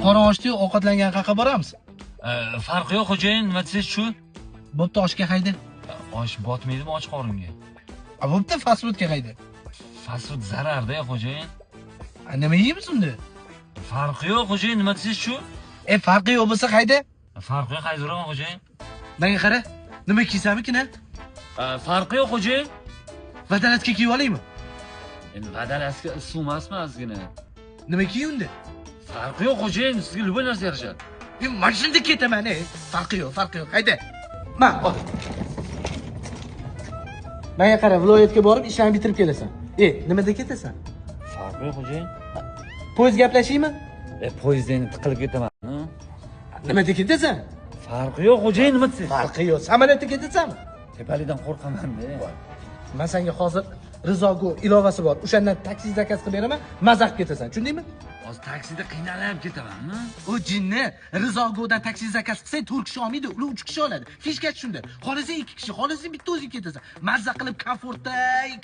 Qora oshdi, ovqatlangan qayoqqa boramiz? Farqi yo'q xo'jayin, nima desangiz shu? Bo'pti, oshga hayda. Osh botmaydimi och qoringa? Bo'pti, fast foodga hayda. Fast food zararda xo'jayin. Nima yeymiz unda? Farqi yo'q xo'jayin, nima desangiz shu? Farqi yo'q bo'lsa hayda. Farqi yo'q, haydiraman xo'jayin. Menga qara, nima kiysamikina? Farqi yo'q xo'jayin. Vadanatga kiyib olaymi? Endi vadalasga suv emasmi ozgina? Nima kiy unda? Farqi yo'q xo'jayin, sizga любой narsa yarashadi. Men shunda ketaman, farqi yo'q, hayda. Men ol. Menga qara, viloyatga borib ishlarni bitirib kelasan. Nimada ketasan? Farqi yo'q xo'jayin. Poyezd gaplashaymi? Poyezddan tiqilib ketaman. Nimada ketasan? Farqi yo'q xo'jayin, nima desangiz? Farqi yo'q. Samolyotda ketasanmi? Tepalidan qo'rqaman-da. Men senga hozir Rizogo ilovasi bor. O'shandan taksi zakaz qilib beraman, maza qilib ketasan. Tushundingmi? Hozir taksida qiynalib ketamanmi? O jinni, Rizogodan taksi zakaz qilsang 4 kishi olmaydi, ular 3 kishi oladi. Fishka tushunda. Xohlasang 2 kishi, xohlasang bitta o'zing ketasan. Maza qilib komfortda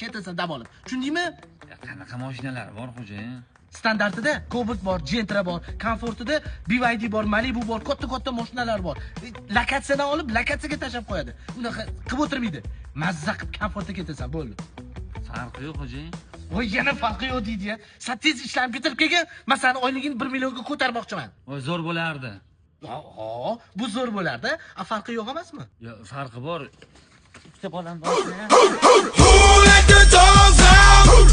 ketasan dam olib. Tushundingmi? Qanaqa mashinalar bor xo'jayin? Standartida Cobalt bor, Gentra bor, komfortida BYD bor, Malibu bor, katta mashinalar bor. Lokatsiyadan olib, lokatsiyaga tashlab qo'yadi. Unaqa qilib o'tirmaydi. Mazza qilib komfortda ketasan, bo'ldi. Farqi yo'q xo'jayin. Voy, yana farqi yo'q deydi-ya. Sen tez ishlarni bitirib kelgan, men seni oyligingni 1 millionga ko'tarmoqchiman. Voy, zo'r bo'lardi. Bu zo'r bo'lardi. Farqi yo'q emasmi? Yo'q, farqi bor. Ikkita bolam bor. Who let the dogs out?